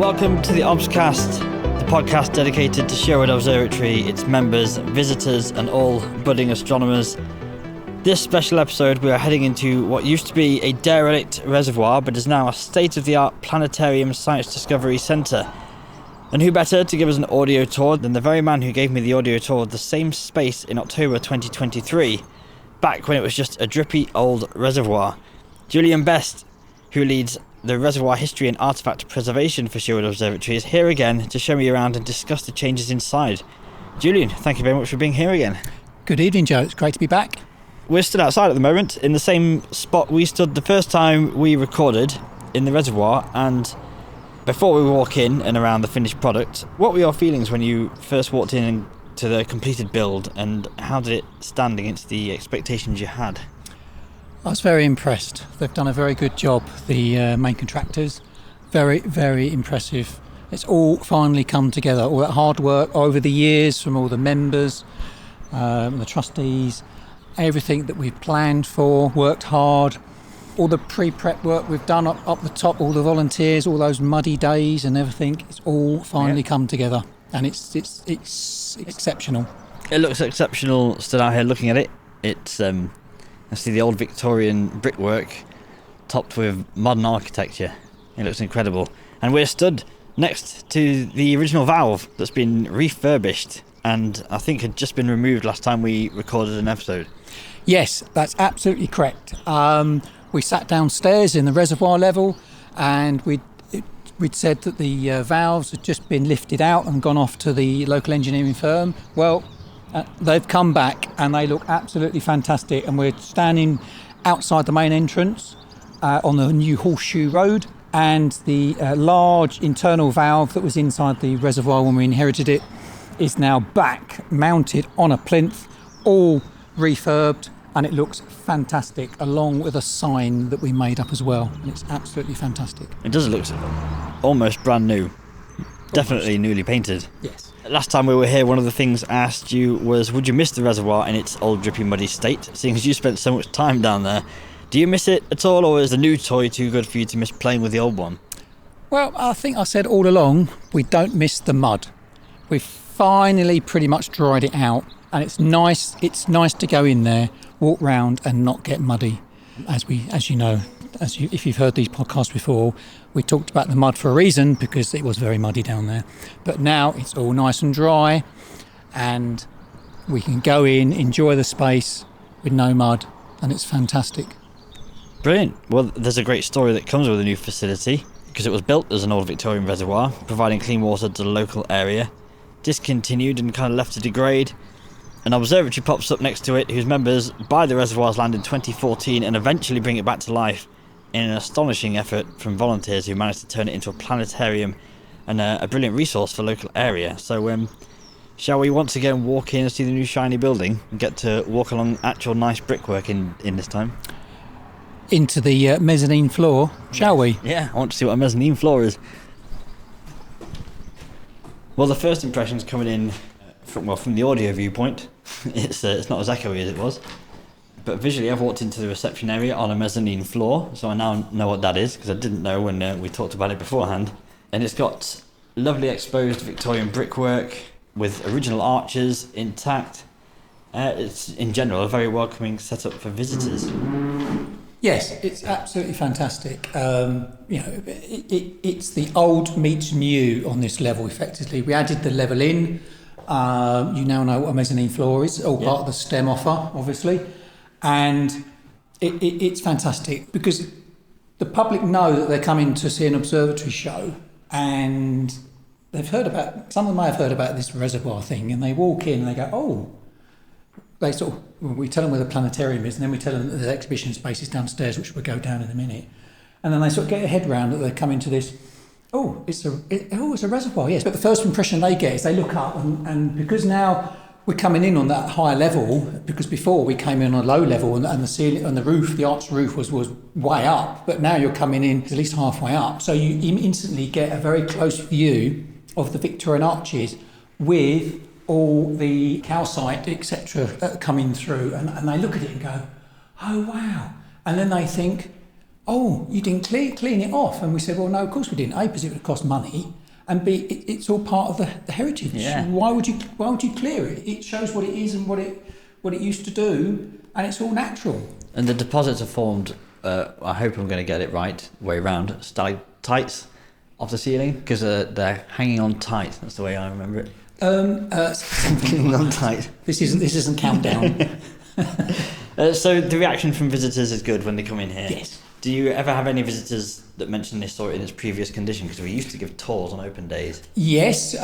welcome to the Obscast, the podcast dedicated to Sherwood Observatory, its members, visitors and all budding astronomers. This special episode we are heading into what used to be a derelict reservoir but is now a state-of-the-art Planetarium Science Centre. And who better to give us an audio tour than the very man who gave me the audio tour of the same space in October 2023, back when it was just a drippy old reservoir. Julian Best, who leads the Reservoir History and Artefact Preservation for Sherwood Observatory, is here again to show me around and discuss the changes inside. Julian, thank you very much for being here again. Good evening, Joe. It's great to be back. We're stood outside at the moment in the same spot we stood the first time we recorded in the reservoir, and before we walk in and around the finished product, what were your feelings when you first walked in to the completed build, and how did it stand against the expectations you had? I was very impressed. They've done a very good job, the main contractors. Very, very impressive. It's all finally come together. All that hard work over the years from all the members, the trustees, everything that we've planned for, worked hard. All the pre-prep work we've done up the top, all the volunteers, all those muddy days and everything, it's all finally come together. And it's exceptional. It looks exceptional stood out here looking at it. It's I see the old Victorian brickwork topped with modern architecture. It looks incredible. And we're stood next to the original valve that's been refurbished and I think had just been removed last time we recorded an episode. Yes, that's absolutely correct. We sat downstairs in the reservoir level and we'd said that the valves had just been lifted out and gone off to the local engineering firm. Well, they've come back and they look absolutely fantastic, and we're standing outside the main entrance on the new Horseshoe Road, and the large internal valve that was inside the reservoir when we inherited it is now back, mounted on a plinth, all refurbed, and it looks fantastic, along with a sign that we made up as well, and it's absolutely fantastic. It does look almost brand new, definitely newly painted. Yes. Last time we were here, one of the things I asked you was, would you miss the reservoir in its old drippy muddy state, seeing as you spent so much time down there? Do you miss it at all, or is the new toy too good for you to miss playing with the old one? Well, I think I said all along, we don't miss the mud. We've finally pretty much dried it out, and it's nice to go in there, walk round and not get muddy. If you've heard these podcasts before, we talked about the mud for a reason, because it was very muddy down there. But now it's all nice and dry, and we can go in, enjoy the space with no mud, and it's fantastic. Brilliant. Well, there's a great story that comes with the new facility, because it was built as an old Victorian reservoir, providing clean water to the local area, discontinued and kind of left to degrade. An observatory pops up next to it, whose members buy the reservoir's land in 2014 and eventually bring it back to life in an astonishing effort from volunteers who managed to turn it into a planetarium and a brilliant resource for the local area. So shall we once again walk in and see the new shiny building and get to walk along actual nice brickwork in this time? Into the mezzanine floor, shall we? Yeah, I want to see what a mezzanine floor is. Well, the first impressions coming in from the audio viewpoint, it's not as echoey as it was. But visually, I've walked into the reception area on a mezzanine floor, so I now know what that is, because I didn't know when we talked about it beforehand. And it's got lovely exposed Victorian brickwork with original arches intact. It's, in general, a very welcoming setup for visitors. Yes, it's absolutely fantastic. It's the old meets new on this level, effectively. We added the level in. You now know what a mezzanine floor is, all part of the STEM offer, obviously. And it's fantastic because the public know that they're coming to see an observatory show, and some of them may have heard about this reservoir thing, and they walk in and they go, oh, we tell them where the planetarium is, and then we tell them that there's exhibition spaces downstairs, which we'll go down in a minute. And then they sort of get their head round that they're coming to this, it's a reservoir, yes. But the first impression they get is they look up, and because now we're coming in on that higher level, because before we came in on a low level and the ceiling and the roof, the arched roof was way up, but now you're coming in at least halfway up. So you instantly get a very close view of the Victorian arches with all the calcite, etc., coming through, and they look at it and go, oh wow. And then they think, oh, you didn't clean it off. And we said, well, no, of course we didn't. A, because it would cost money, and B, it's all part of the heritage. Yeah. Why would you clear it? It shows what it is and what it used to do, and it's all natural. And the deposits are formed, I hope I'm going to get it right, way around, stalactites off the ceiling, because they're hanging on tight. That's the way I remember it. Hanging on tight. This isn't countdown. So the reaction from visitors is good when they come in here? Yes. Do you ever have any visitors that mention they saw it in its previous condition? Because we used to give tours on open days. Yes,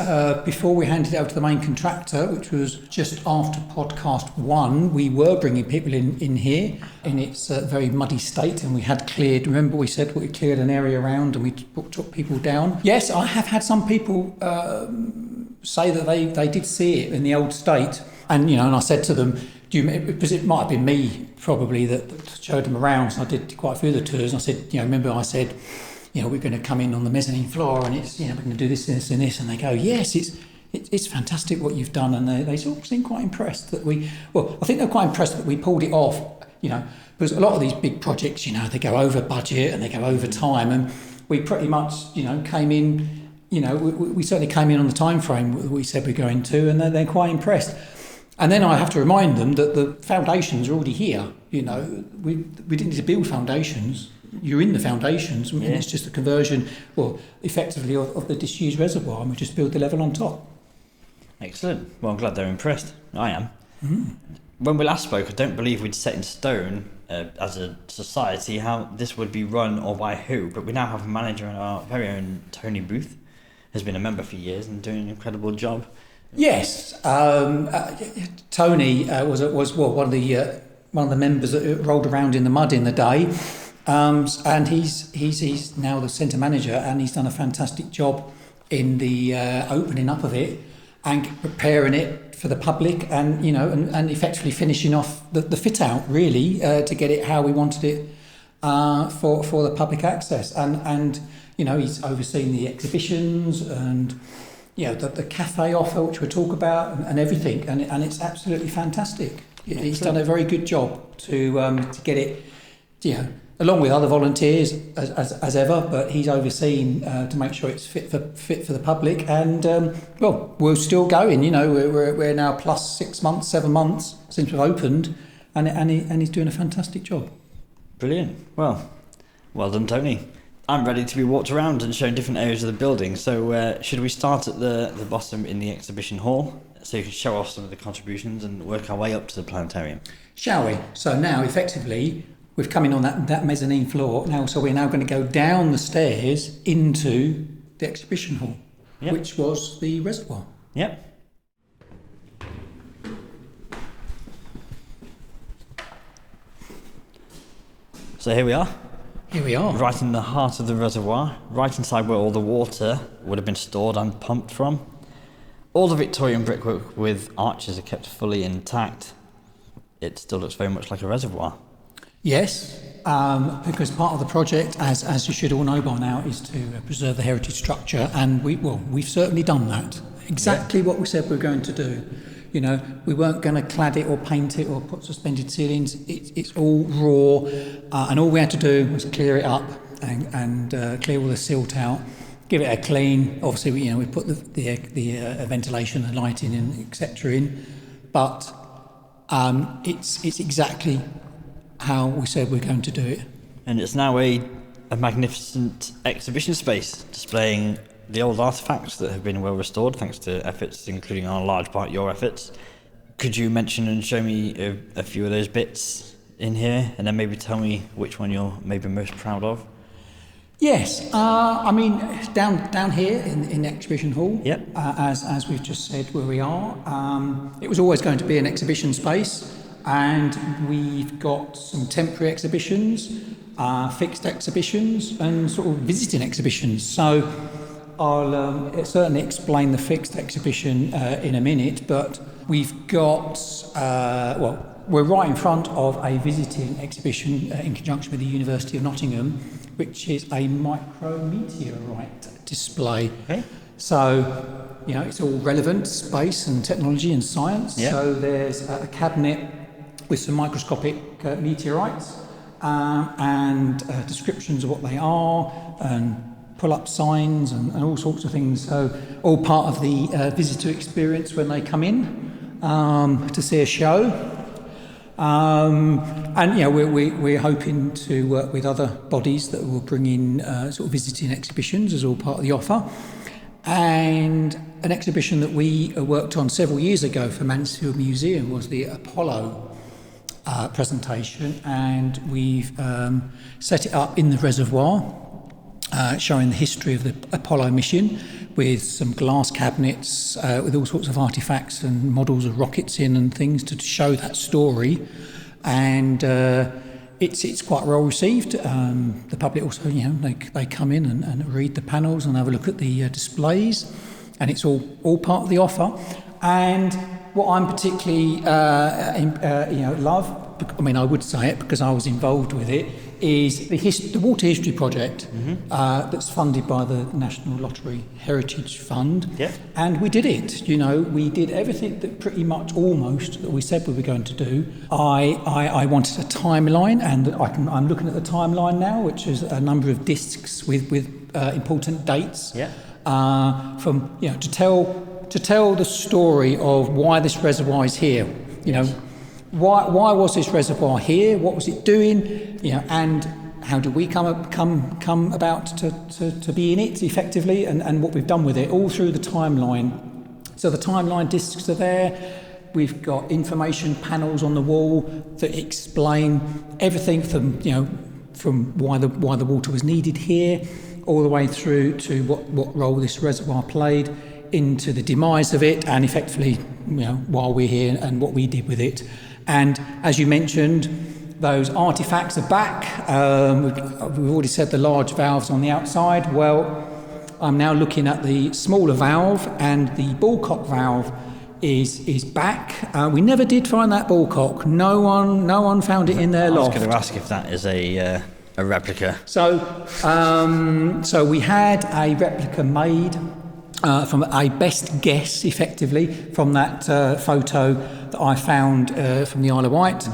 before we handed it over to the main contractor, which was just after podcast 1, we were bringing people in here in its very muddy state, and we had cleared, remember we said we cleared an area around and we took people down? Yes, I have had some people say that they did see it in the old state, and I said to them, because it might have been me probably that showed them around, so I did quite a few of the tours, and I said, remember I said, we're going to come in on the mezzanine floor and it's, we're going to do this, this and this, and they go, yes, it's fantastic what you've done, and they all seem quite impressed that I think they're quite impressed that we pulled it off, because a lot of these big projects, they go over budget and they go over time, and we pretty much, came in, we certainly came in on the time frame that we said we're going to, and they're quite impressed. And then I have to remind them that the foundations are already here. We didn't need to build foundations. You're in the foundations, and it's just a conversion, effectively of the disused reservoir, and we just build the level on top. Excellent. Well, I'm glad they're impressed. I am. Mm. When we last spoke, I don't believe we'd set in stone as a society how this would be run or by who, but we now have a manager, and our very own Tony Booth has been a member for years and doing an incredible job. Yes, Tony was one of the members that rolled around in the mud in the day, and he's now the centre manager, and he's done a fantastic job in the opening up of it and preparing it for the public, and and effectively finishing off the fit out really to get it how we wanted it for the public access, and he's overseen the exhibitions and. The cafe offer, which we'll talk about, and everything, and it's absolutely fantastic. He's done a very good job to get it, along with other volunteers as ever. But he's overseen to make sure it's fit for the public, and we're still going. We're now plus 6 months, 7 months since we've opened, and he's doing a fantastic job. Brilliant. Well done, Tony. I'm ready to be walked around and shown different areas of the building. So should we start at the bottom in the exhibition hall so you can show off some of the contributions and work our way up to the planetarium? Shall we? So now, effectively, we've come in on that mezzanine floor now. So we're now going to go down the stairs into the exhibition hall, which was the reservoir. Yep. So here we are. Here we are. Right in the heart of the reservoir, right inside where all the water would have been stored and pumped from. All the Victorian brickwork with arches are kept fully intact. It still looks very much like a reservoir. Yes, because part of the project, as you should all know by now, is to preserve the heritage structure, and we've certainly done that. Exactly what we said we were going to do. We weren't going to clad it or paint it or put suspended ceilings. It's all raw, and all we had to do was clear it up and clear all the silt out, give it a clean. Obviously, we put the ventilation and lighting and etc. in, but it's exactly how we said we're going to do it. And it's now a magnificent exhibition space displaying the old artefacts that have been well restored thanks to efforts, including on a large part your efforts. Could you mention and show me a few of those bits in here, and then maybe tell me which one you're maybe most proud of? Yes, down here in the exhibition hall, as we've just said where we are, it was always going to be an exhibition space, and we've got some temporary exhibitions, fixed exhibitions, and sort of visiting exhibitions. So I'll certainly explain the fixed exhibition in a minute, but we've got, we're right in front of a visiting exhibition in conjunction with the University of Nottingham, which is a micrometeorite display. Okay. So, it's all relevant space and technology and science. Yep. So there's a cabinet with some microscopic meteorites and descriptions of what they are and pull-up signs and all sorts of things. So all part of the visitor experience when they come in to see a show. And we're hoping to work with other bodies that will bring in sort of visiting exhibitions as all part of the offer. And an exhibition that we worked on several years ago for Mansfield Museum was the Apollo presentation, and we've set it up in the reservoir, showing the history of the Apollo mission with some glass cabinets with all sorts of artefacts and models of rockets in and things to show that story. And it's quite well received. The public also, they come in and read the panels and have a look at the displays, and it's all part of the offer. And what I'm particularly love, I would say it because I was involved with it, is the water history project that's funded by the National Lottery Heritage Fund. Yeah. And we did it. We did everything that pretty much almost that we said we were going to do. I wanted a timeline, and I'm looking at the timeline now, which is a number of discs with important dates. Yeah. To tell the story of why this reservoir is here. Why was this reservoir here? What was it doing? And how did we come about to be in it effectively, and what we've done with it all through the timeline. So the timeline discs are there. We've got information panels on the wall that explain everything from why the water was needed here, all the way through to what role this reservoir played into the demise of it, and effectively while we're here and what we did with it. And as you mentioned, those artefacts are back. We've already said the large valves on the outside. Well, I'm now looking at the smaller valve, and the ballcock valve is back. We never did find that ballcock. No one found it in their loft. I was going to ask if that is a replica. So we had a replica made from a best guess, effectively, from that photo that I found from the Isle of Wight.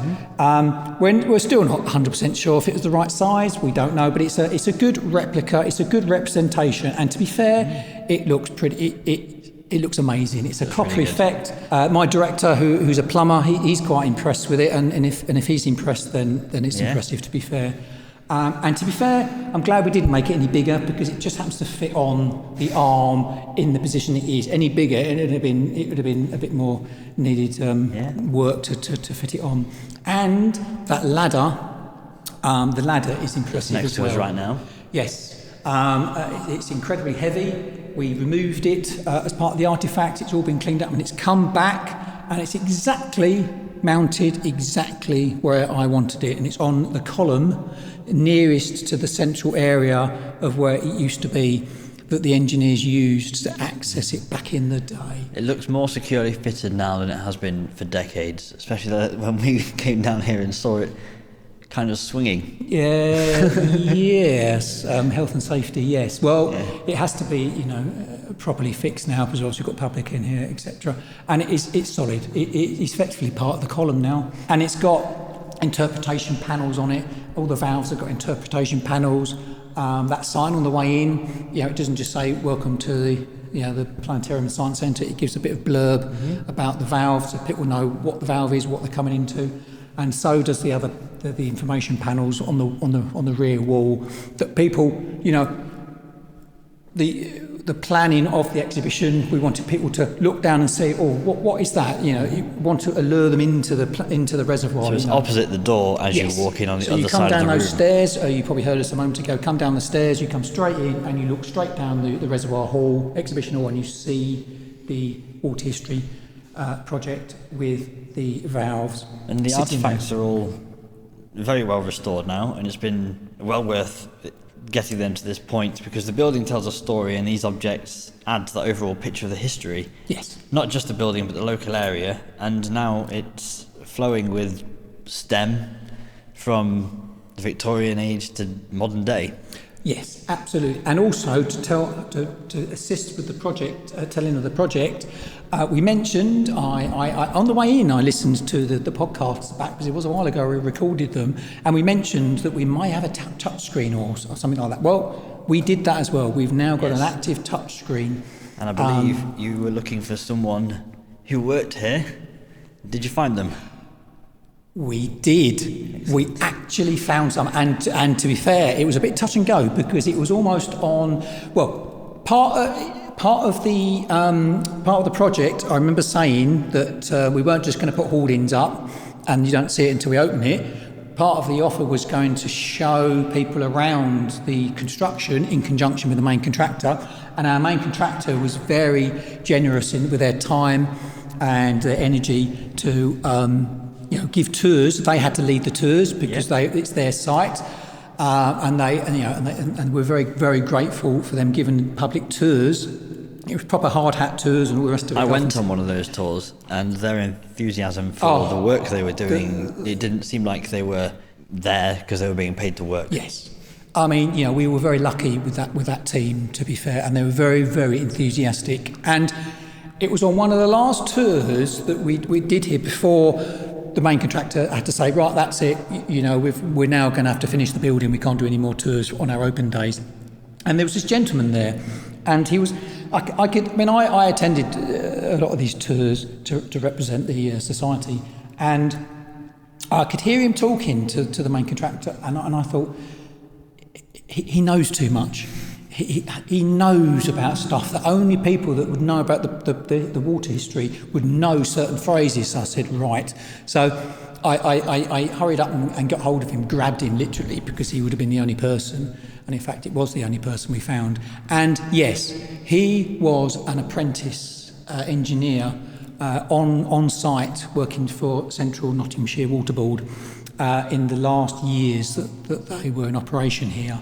When we're still not 100% sure if it was the right size, we don't know, but it's a good replica, it's a good representation, and to be fair, it looks pretty. It looks amazing. It's a copper effect. My director, who's a plumber, he's quite impressed with it, and if he's impressed, then it's impressive. To be fair. And to be fair, I'm glad we didn't make it any bigger, because it just happens to fit on the arm in the position it is. Any bigger, it would have been a bit more needed work to fit it on. And that ladder, the ladder is impressive next as well. to us right now. Yes, it's incredibly heavy. We removed it as part of the artefact. It's all been cleaned up and it's come back, and it's mounted exactly where I wanted it, and it's on the column nearest to the central area of where it used to be, that the engineers used to access it back in the day. It looks more securely fitted now than it has been for decades, especially when we came down here and saw it kind of swinging. Yes, health and safety, yes. Well, it has to be, properly fixed now, because obviously we've got public in here, etc. And it's solid. It's effectively part of the column now, and it's got interpretation panels on it. All the valves have got interpretation panels. That sign on the way in, it doesn't just say welcome to the Planetarium Science Centre. It gives a bit of blurb about the valve, so people know what the valve is, what they're coming into. And so does the information panels on the rear wall, that people, the planning of the exhibition, we wanted people to look down and say, what is that? You want to allure them into the reservoir. So it's opposite the door as you walk in on the other side of the room. So you come down those stairs, you probably heard us a moment ago, come down the stairs, you come straight in and you look straight down the reservoir hall, exhibition hall, and you see the water history project with the valves. And the artefacts are all very well restored now, and it's been well worth getting them to this point, because the building tells a story, and these objects add to the overall picture of the history. Yes. Not just the building, but the local area. And now it's flowing with STEM from the Victorian age to modern day. Yes, absolutely. And also to assist with the project, telling of the project, we mentioned, I on the way in, I listened to the podcasts back, because it was a while ago we recorded them, and we mentioned that we might have a touch screen or something like that. Well, we did that as well. We've now got an active touch screen. And I believe you were looking for someone who worked here. Did you find them? We did. Excellent. We actually found some, and to be fair, it was a bit touch and go because it was almost on. Well, part of the project. I remember saying that we weren't just going to put hoardings up, and you don't see it until we open it. Part of the offer was going to show people around the construction in conjunction with the main contractor, and our main contractor was very generous with their time and their energy to. Give tours. They had to lead the tours because it's their site, and we're very, very grateful for them giving public tours. It was proper hard hat tours and all the rest of it. I went on one of those tours, and their enthusiasm for the work they were doing, it didn't seem like they were there because they were being paid to work. Yes. I mean, we were very lucky with that team, to be fair, and they were very, very enthusiastic. And it was on one of the last tours that we did here before the main contractor had to say, right, that's it, we're now going to have to finish the building, we can't do any more tours on our open days. And there was this gentleman there, and he was, I attended a lot of these tours to represent the society, and I could hear him talking to the main contractor, and I thought, he knows too much. He knows about stuff that only people that would know about the water history would know certain phrases. So I said, right. So I hurried up and got hold of him, grabbed him literally, because he would have been the only person. And in fact, it was the only person we found. And yes, he was an apprentice engineer on site working for Central Nottinghamshire Water Board in the last years that they were in operation here.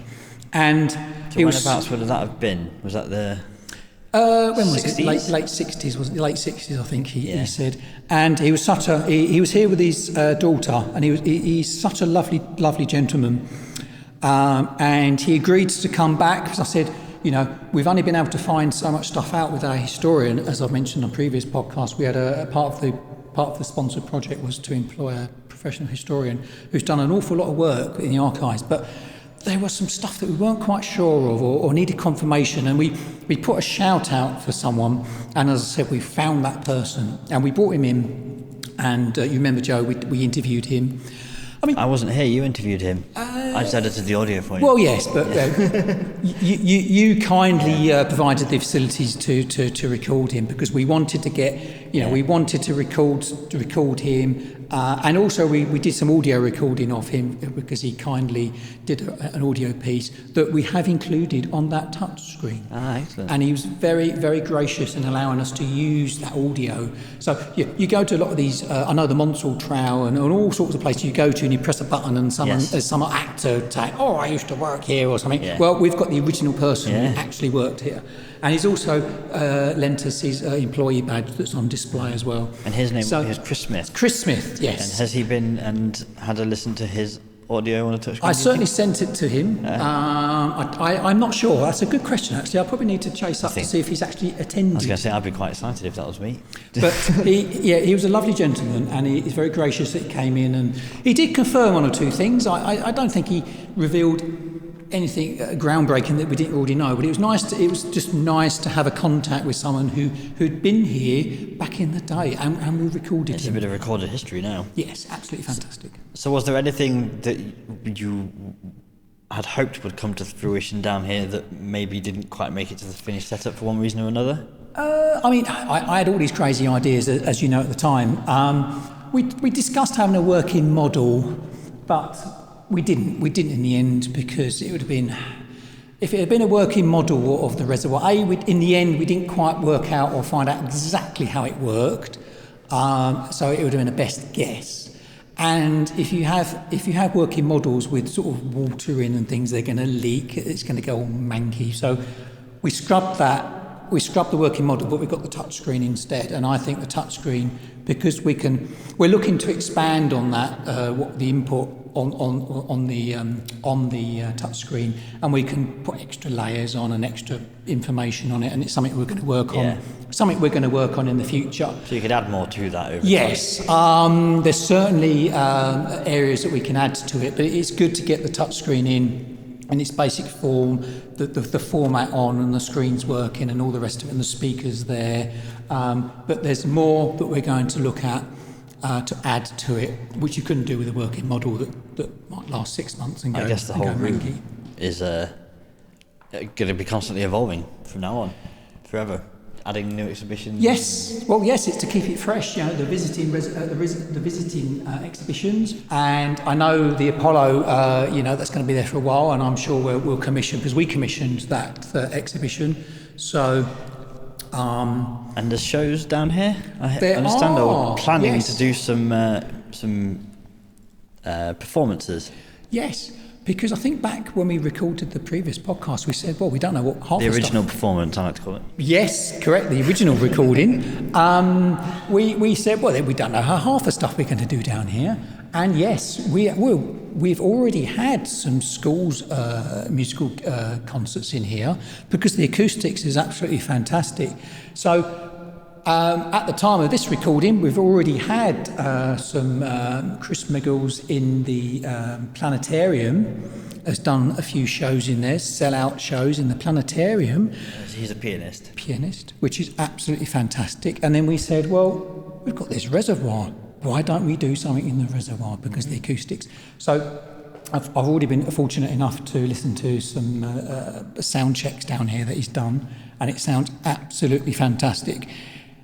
And so whenabouts would that have been? Was that the when was 60s? it? Late 60s, wasn't it? Late 60s, I think he said. And he was he was here with his daughter, and he's such a lovely gentleman. And he agreed to come back because I said, we've only been able to find so much stuff out with our historian. As I've mentioned on previous podcasts, we had a part of the sponsored project was to employ a professional historian who's done an awful lot of work in the archives, but there was some stuff that we weren't quite sure of or needed confirmation, and we put a shout out for someone, and as I said, we found that person and we brought him in, and you remember, Joe, we interviewed him. I wasn't here, you interviewed him. I just edited the audio for you. Well, yes, but you kindly provided the facilities to record him, because we wanted to get, we wanted to record him, and also we did some audio recording of him because he kindly did an audio piece that we have included on that touch screen. Excellent. And he was very, very gracious in allowing us to use that audio. So you go to a lot of these, I know the Monsall Trow and all sorts of places you go to, and you press a button and some actor say, I used to work here or something. Yeah. Well, we've got the original person who actually worked here. And he's also lent us his employee badge that's on display as well. And his name is Chris Smith. Chris Smith, yes. And has he been and had a listen to his audio on a touchscreen? I certainly sent it to him. I'm not sure. That's a good question, actually. I probably need to chase up to see if he's actually attended. I was going to say, I'd be quite excited if that was me. But he was a lovely gentleman, and he's very gracious that he came in, and he did confirm one or two things. I don't think he revealed anything groundbreaking that we didn't already know, but it was just nice to have a contact with someone who'd been here back in the day, and we recorded It's him. a bit of recorded history now. Yes, absolutely fantastic. So was there anything that you had hoped would come to fruition down here that maybe didn't quite make it to the finished setup for one reason or another? I had all these crazy ideas, as you know, at the time. We discussed having a working model, but we didn't in the end, because it would have been, if it had been a working model of the reservoir, in the end we didn't quite work out or find out exactly how it worked, so it would have been a best guess. And if you have working models with sort of water in and things, they're going to leak, it's going to go all manky. So we scrubbed the working model, but we got the touchscreen instead. And I think the touchscreen, because we're looking to expand on that, what the input on the touchscreen, and we can put extra layers on and extra information on it, and it's something we're going to work on. Something we're going to work on in the future. So you could add more to that over time. There's certainly areas that we can add to it, but it's good to get the touchscreen in in its basic form, the format on and the screen's working and all the rest of it, and the speakers there. But there's more that we're going to look at to add to it, which you couldn't do with a working model that might last 6 months and go. I guess the whole room manky. is going to be constantly evolving from now on, forever, adding new exhibitions. Yes, well, yes, it's to keep it fresh. You know, the visiting exhibitions, and I know the Apollo. That's going to be there for a while, and I'm sure we'll commission, because we commissioned that exhibition. So. And there's shows down here. I understand they were planning to do some performances. Yes, because I think back when we recorded the previous podcast, we said, well, we don't know what half the original stuff. Performance, I like to call it. Yes, correct, the original recording. We said, well, we don't know how half the stuff we're going to do down here. And yes, we've already had some schools musical concerts in here, because the acoustics is absolutely fantastic. So at the time of this recording, we've already had some Chris Miggles in the Planetarium has done a few shows in there, sell-out shows in the Planetarium. He's a pianist. Which is absolutely fantastic. And then we said, well, we've got this reservoir. Why don't we do something in the reservoir, because of the acoustics? So I've already been fortunate enough to listen to some sound checks down here that he's done, and it sounds absolutely fantastic.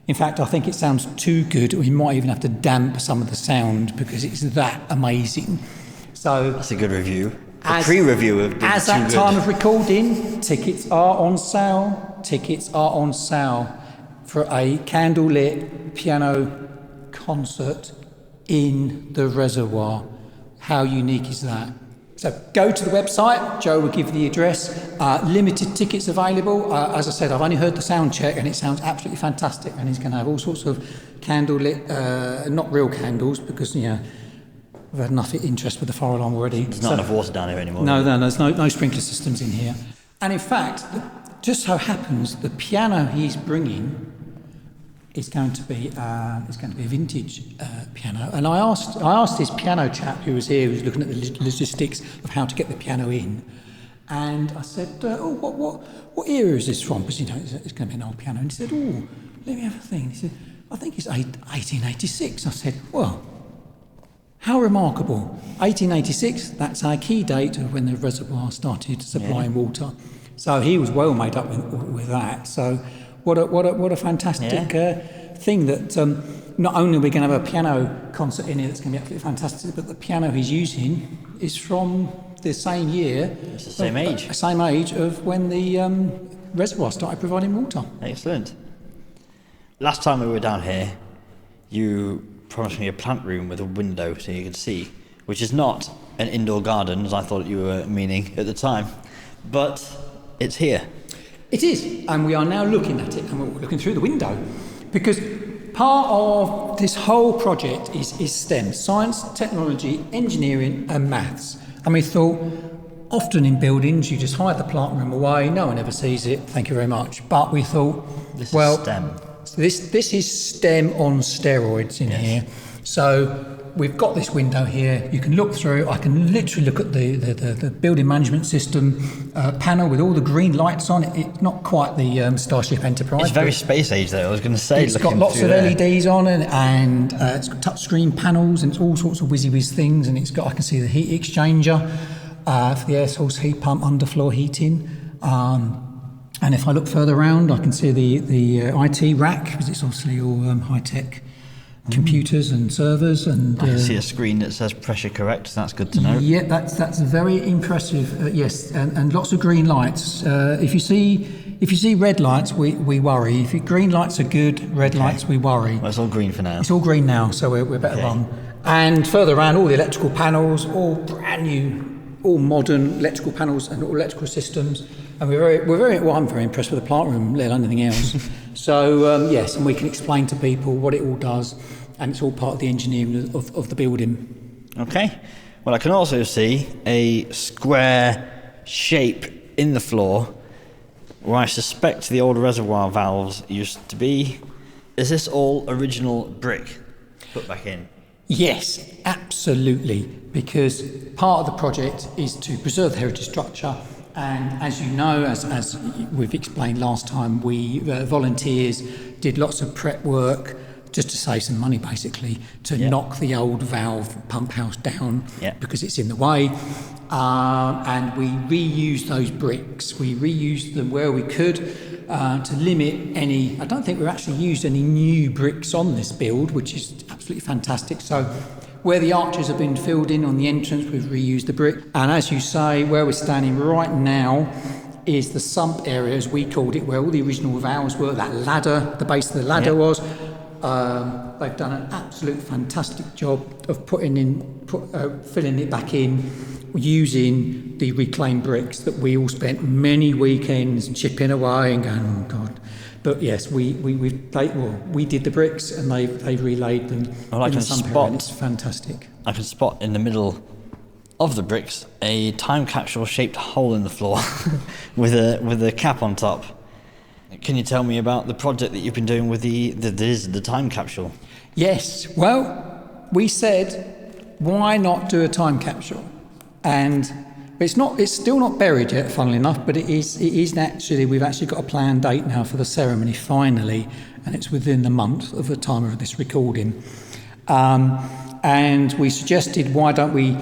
In fact, I think it sounds too good. We might even have to damp some of the sound, because it's that amazing. So that's a good review. A pre-review of the as at time of recording, tickets are on sale. Tickets are on sale for a candlelit piano concert in the reservoir. How unique is that? So go to the website. Joe will give the address. Limited tickets available. As I said, I've only heard the sound check, and it sounds absolutely fantastic. And he's going to have all sorts of candlelit, not real candles, because we've had enough interest with the fire alarm already. There's not enough water down here anymore. No, there's no sprinkler systems in here. And in fact, just so happens the piano he's bringing is going to be a vintage piano. And I asked this piano chap who was here, who was looking at the logistics of how to get the piano in, and I said, what era is this from? Because it's going to be an old piano. And he said, let me have a think. He said, I think it's 1886. I said, well, how remarkable. 1886, that's our key date of when the reservoir started supplying water. So he was well made up with that. So what a fantastic thing that not only are we going to have a piano concert in here that's going to be absolutely fantastic, but the piano he's using is from the same year. It's the same age. Same age of when the reservoir started providing water. Excellent. Last time we were down here, you promised me a plant room with a window so you could see, which is not an indoor garden, as I thought you were meaning at the time, but it's here. It is, and we are now looking at it, and we're looking through the window, because part of this whole project is STEM, science, technology, engineering and maths. And we thought, often in buildings you just hide the plant room away, no one ever sees it, thank you very much. But we thought, this is STEM. This is STEM on steroids in here. So we've got this window here. You can look through. I can literally look at the building management system panel with all the green lights on it. It's not quite the Starship Enterprise. It's very space age, though. I was going to say. It's got lots of LEDs on it, and it's got touchscreen panels, and it's all sorts of whiz things. And it's got, I can see the heat exchanger for the air source heat pump, underfloor heating. And if I look further around, I can see the IT rack, because it's obviously all high-tech computers and servers. And I can see a screen that says pressure correct, so that's good to know. Yeah, that's very impressive. Yes, and lots of green lights. If you see red lights, we worry. If green lights are good, red lights we worry. Well, it's all green for now. It's all green now, so we're better on. And further around, all the electrical panels, all brand new, all modern electrical panels and all electrical systems. And I'm very impressed with the plant room, let alone anything else. So yes, and we can explain to people what it all does, and it's all part of the engineering of the building. Okay. Well, I can also see a square shape in the floor where I suspect the old reservoir valves used to be. Is this all original brick put back in? Yes, absolutely. because part of the project is to preserve the heritage structure. And as you know, as we've explained last time, we volunteers did lots of prep work just to save some money, basically, to knock the old valve pump house down because it's in the way. And we reused those bricks. We reused them where we could to limit any. I don't think we've actually used any new bricks on this build, which is absolutely fantastic. So where the arches have been filled in on the entrance, we've reused the brick. And as you say, where we're standing right now is the sump area, as we called it, where all the original valves were, that ladder, the base of the ladder was. They've done an absolute fantastic job of filling it back in using the reclaimed bricks that we all spent many weekends chipping away and going, oh God. But yes, we did the bricks and they relayed them. Well, I can spot. It's fantastic. I can spot in the middle of the bricks a time capsule shaped hole in the floor with a cap on top. Can you tell me about the project that you've been doing with the time capsule? Yes. Well, we said, why not do a time capsule? And it's still not buried yet, funnily enough, but it is actually, we've actually got a planned date now for the ceremony finally, and it's within the month of the time of this recording. And we suggested, why don't we,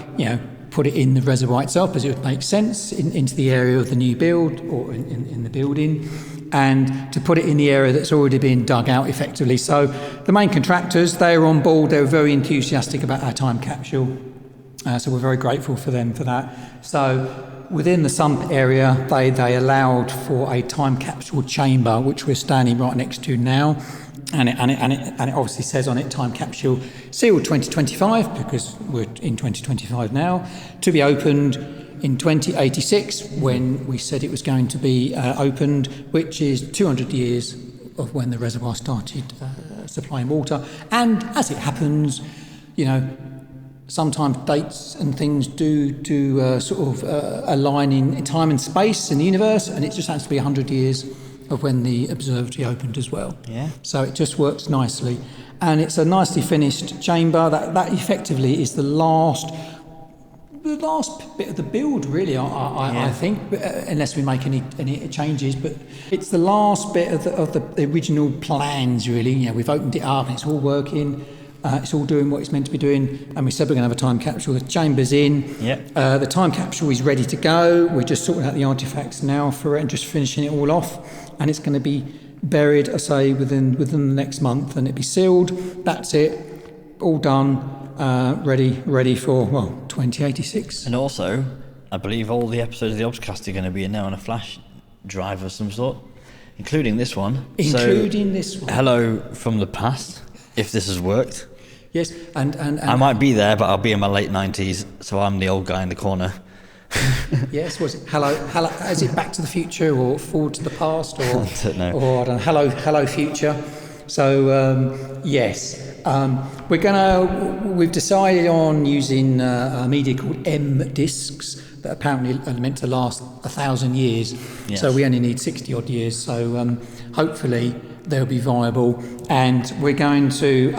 put it in the reservoir itself, because it would make sense into the area of the new build or in the building, and to put it in the area that's already been dug out effectively. So the main contractors, they were on board, they were very enthusiastic about our time capsule. So we're very grateful for them for that. So within the sump area, they allowed for a time capsule chamber, which we're standing right next to now. And it obviously says on it, time capsule sealed 2025, because we're in 2025 now, to be opened in 2086, when we said it was going to be opened, which is 200 years of when the reservoir started supplying water. And as it happens, sometimes dates and things do align in time and space in the universe, and it just happens to be 100 years of when the observatory opened as well. Yeah. So it just works nicely. And it's a nicely finished chamber. That effectively is the last bit of the build, really, I think, unless we make any changes. But it's the last bit of the original plans, really. We've opened it up and it's all working. It's all doing what it's meant to be doing, and we said we're going to have a time capsule. The chamber's in. The time capsule is ready to go. We're just sorting out the artefacts now for it and just finishing it all off, and it's going to be buried, I say, within the next month, and it'll be sealed. That's it, all done, ready for 2086. And also, I believe all the episodes of the Obscast are going to be in there on a flash drive of some sort, including this one. This one. Hello from the past, if this has worked. Yes, and I might be there, but I'll be in my late 90s, so I'm the old guy in the corner. Yes, was it hello? Is it Back to the Future or Forward to the Past, or I don't know. Or I don't know, hello future. So yes, we've decided on using a media called M discs that apparently are meant to last 1,000 years. Yes. So we only need 60 odd years. So hopefully they'll be viable, and we're going to.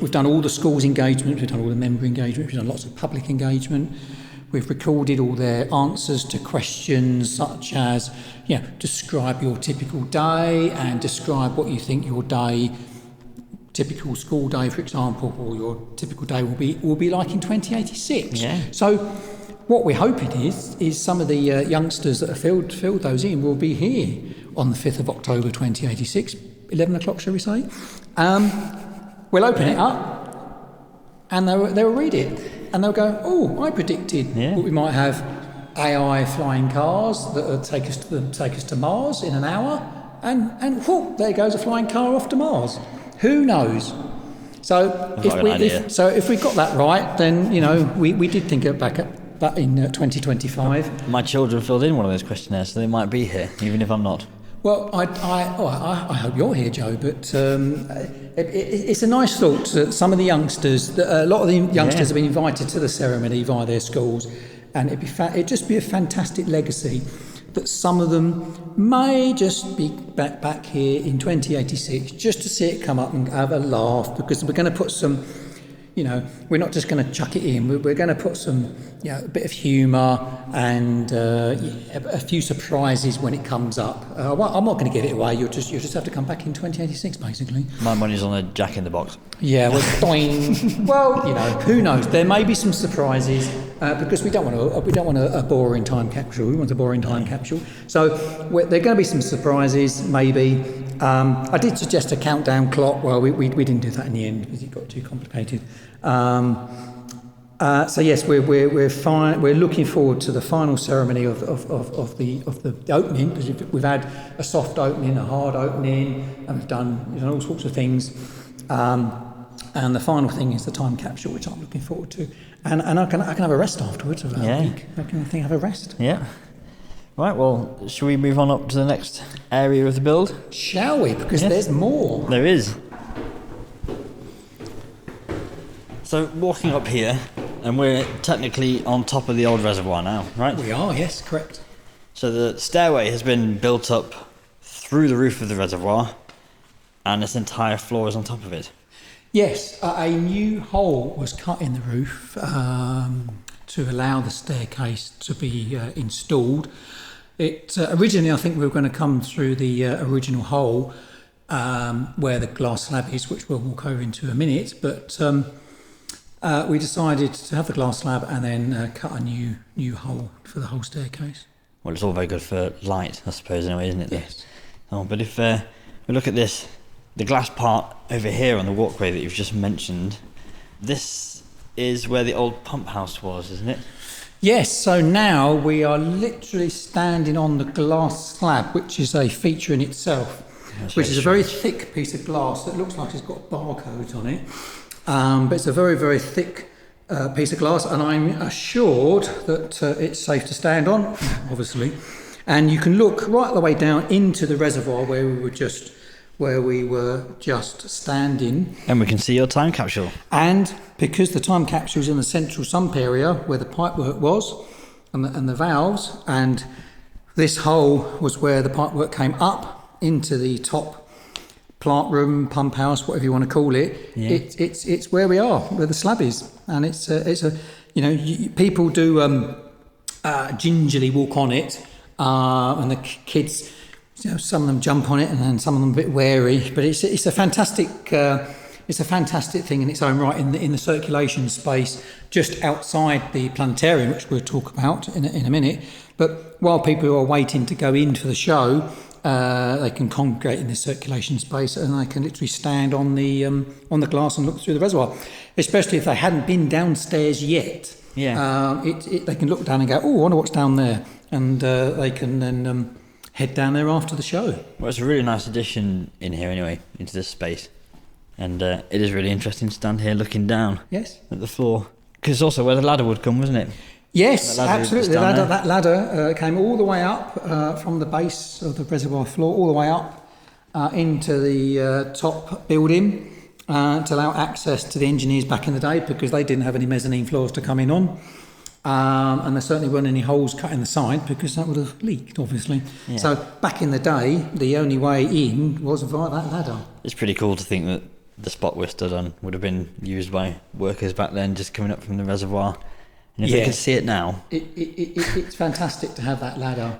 We've done all the schools engagement, we've done all the member engagement, we've done lots of public engagement. We've recorded all their answers to questions such as, describe your typical day and describe what you think your day, typical school day, for example, or your typical day will be like in 2086. Yeah. So what we're hoping is some of the youngsters that have filled those in will be here on the 5th of October 2086, 11 o'clock, shall we say. We'll open it up and they'll read it and they'll go, oh, I predicted that we might have AI flying cars that will take us to Mars in an hour, and whoop, there goes a flying car off to Mars. Who knows? So if we got that right, then we did think back at that in 2025. My children filled in one of those questionnaires, so they might be here, even if I'm not. Well, I hope you're here, Joe. But it's a nice thought that some of the youngsters, a lot of the youngsters have been invited to the ceremony via their schools, and it'd just be a fantastic legacy that some of them may just be back here in 2086 just to see it come up and have a laugh, because we're going to put some we're not just going to chuck it in. We're going to put some, a bit of humour and a few surprises when it comes up. I'm not going to give it away. You'll just have to come back in 2086, basically. My money's on a Jack in the Box. Yeah, doing. Well, who knows? There may be some surprises because we don't want a boring time capsule. We want a boring time capsule. So there are going to be some surprises, maybe. I did suggest a countdown clock. Well, we didn't do that in the end because it got too complicated. So yes, we're fine. We're looking forward to the final ceremony of the opening, because we've had a soft opening, a hard opening, and we've done all sorts of things. And the final thing is the time capsule, which I'm looking forward to. And I can have a rest afterwards of that week. I can have a rest. Yeah. Right, well, shall we move on up to the next area of the build? Shall we? Because there's more. There is. So, walking up here, and we're technically on top of the old reservoir now, right? We are, yes, correct. So the stairway has been built up through the roof of the reservoir, and this entire floor is on top of it. Yes, a new hole was cut in the roof to allow the staircase to be installed. It originally, I think we were going to come through the original hole where the glass slab is, which we'll walk over into a minute, but we decided to have the glass slab and then cut a new hole for the whole staircase. Well, it's all very good for light, I suppose, anyway, isn't it? Yes. Oh, but if we look at this, the glass part over here on the walkway that you've just mentioned, this is where the old pump house was, isn't it? Yes, so now we are literally standing on the glass slab, which is a feature in itself, which is a very thick piece of glass that looks like it's got barcodes on it. But it's a very, very thick piece of glass, and I'm assured that it's safe to stand on, obviously. And you can look right the way down into the reservoir where we were just standing. And we can see your time capsule. And because the time capsule is in the central sump area where the pipework was and the valves, and this hole was where the pipework came up into the top plant room, pump house, whatever you want to call it. Yeah. It's where we are, where the slab is, and it's people do gingerly walk on it, and the kids. Some of them jump on it, and then some of them a bit wary. But it's a fantastic thing in its own right in the circulation space just outside the planetarium, which we'll talk about in a minute. But while people are waiting to go in for the show, they can congregate in this circulation space, and they can literally stand on the glass and look through the reservoir. Especially if they hadn't been downstairs yet. Yeah. They can look down and go, "Oh, I wonder what's down there," and they can then. Head down there after the show. Well, it's a really nice addition in here anyway, into this space. And it is really interesting to stand here looking down at the floor. Because it's also where the ladder would come, wasn't it? Yes, absolutely. That ladder came all the way up from the base of the reservoir floor, all the way up into the top building to allow access to the engineers back in the day, because they didn't have any mezzanine floors to come in on. And there certainly weren't any holes cut in the side, because that would have leaked, obviously. Yeah. So back in the day, the only way in was via that ladder. It's pretty cool to think that the spot we're stood on would have been used by workers back then, just coming up from the reservoir. And if they can see it now... It's fantastic to have that ladder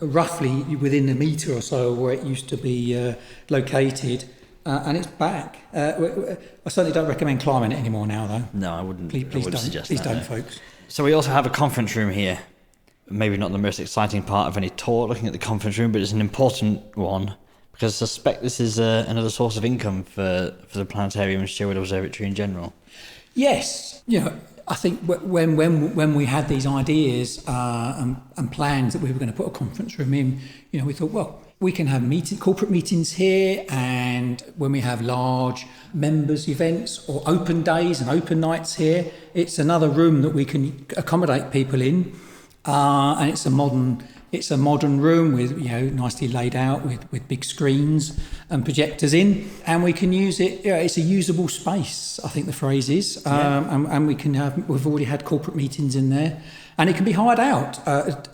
roughly within a metre or so of where it used to be located. And it's back. I certainly don't recommend climbing it anymore now, though. No, I wouldn't. Please don't suggest that. Please don't, no. folks. So we also have a conference room here. Maybe not the most exciting part of any tour, looking at the conference room, but it's an important one, because I suspect this is another source of income for the Planetarium and Sherwood Observatory in general. Yes. I think when we had these ideas and plans that we were going to put a conference room in, we thought, well, we can have corporate meetings here, and when we have large members events or open days and open nights here, it's another room that we can accommodate people in, and it's a modern room with nicely laid out with big screens and projectors in, and we can use it. It's a usable space, I think the phrase is, and we've already had corporate meetings in there, and it can be hired out.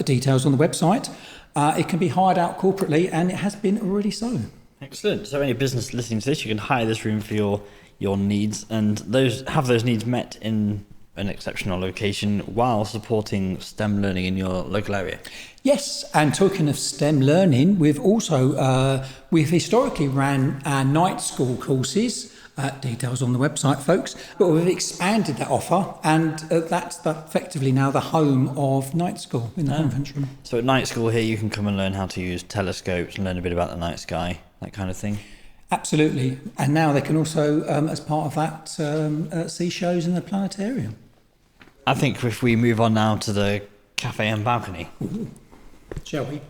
Details on the website. It can be hired out corporately, and it has been already so. Excellent. So any business listening to this, you can hire this room for your your needs and those needs met in an exceptional location while supporting STEM learning in your local area. Yes, and talking of STEM learning, we've historically ran our night school courses. Details on the website, folks. But we've expanded that offer, and that's effectively now the home of night school in the conference room. So at night school here, you can come and learn how to use telescopes and learn a bit about the night sky, that kind of thing. Absolutely, and now they can also, as part of that, see shows in the planetarium. I think if we move on now to the cafe and balcony. Ooh. Shall we?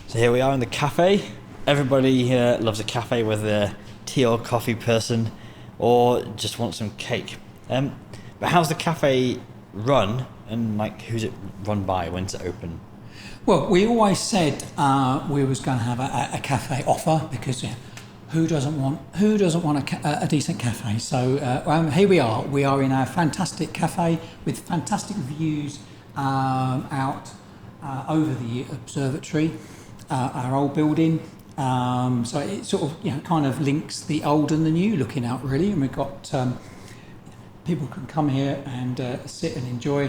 So here we are in the cafe. Everybody here loves a cafe, whether they're a tea or coffee person or just want some cake. But how's the cafe run, and who's it run by? When's it open? Well, we always said we was going to have a cafe offer because who doesn't want a decent cafe? So here we are. We are in our fantastic cafe with fantastic views out over the observatory, our old building. So it sort of kind of links the old and the new looking out really, and we've got people can come here and sit and enjoy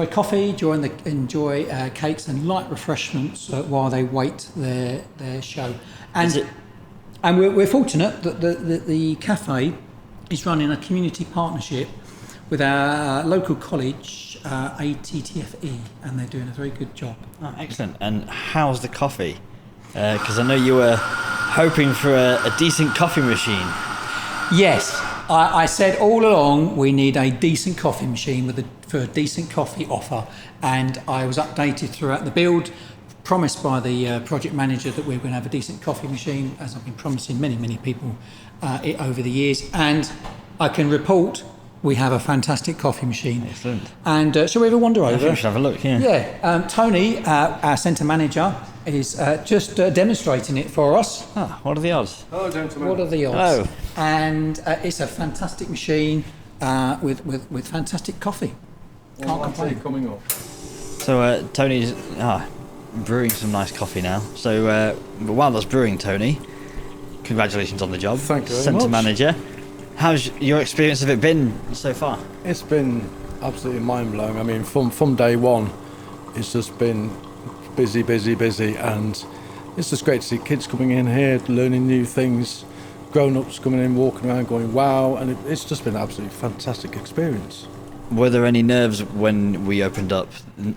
coffee, enjoy cakes and light refreshments while they wait their show. And we're fortunate that the cafe is running a community partnership with our local college, ATTFE, and they're doing a very good job. Oh, excellent. And how's the coffee? Because I know you were hoping for a decent coffee machine. Yes, I said all along we need a decent coffee machine for a decent coffee offer, and I was updated throughout the build, promised by the project manager that we were going to have a decent coffee machine, as I've been promising many people over the years, and I can report we have a fantastic coffee machine. Excellent. And shall we ever wander over? I think we should have a look, yeah. Yeah, Tony, our centre manager, is just demonstrating it for us. What are the odds? Hello, gentlemen. What are the odds? Hello. And it's a fantastic machine with fantastic coffee. Can't complain. Coming up. So Tony's brewing some nice coffee now. So but while that's brewing, Tony, congratulations on the job. Thank you very Centre much. manager. How's your experience of it been so far? It's been absolutely mind-blowing. I mean, from day one, it's just been busy, and it's just great to see kids coming in here, learning new things, grown-ups coming in, walking around going, wow, and it's just been an absolutely fantastic experience. Were there any nerves when we opened up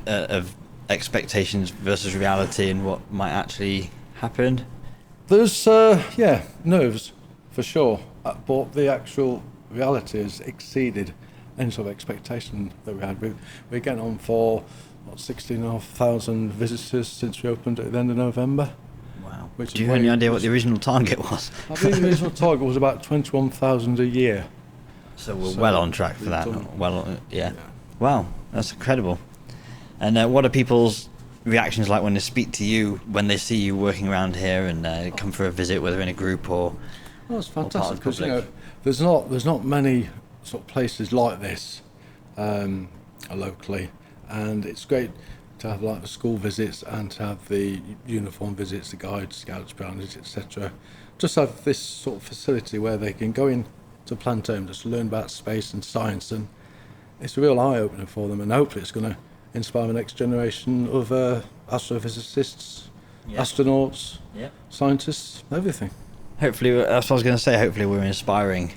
of expectations versus reality and what might actually happen? There's, nerves, for sure, but the actual reality has exceeded any sort of expectation that we had. We're getting on for 16,500 visitors since we opened at the end of November. Wow. Do you have any idea what the original target was? I think the original target was about 21,000 a year. So we're well on track for that. Yeah. Wow, that's incredible. And what are people's reactions like when they speak to you, when they see you working around here and come for a visit, whether in a group or? Well, it's fantastic because there's not many sort of places like this locally, and it's great to have like the school visits and to have the uniform visits, the guides, scouts, grounders, etc. Just have this sort of facility where they can go in to Planetarium, just learn about space and science, and it's a real eye-opener for them, and hopefully it's going to inspire the next generation of astrophysicists, astronauts, scientists, everything. Hopefully, that's what I was going to say, hopefully we're inspiring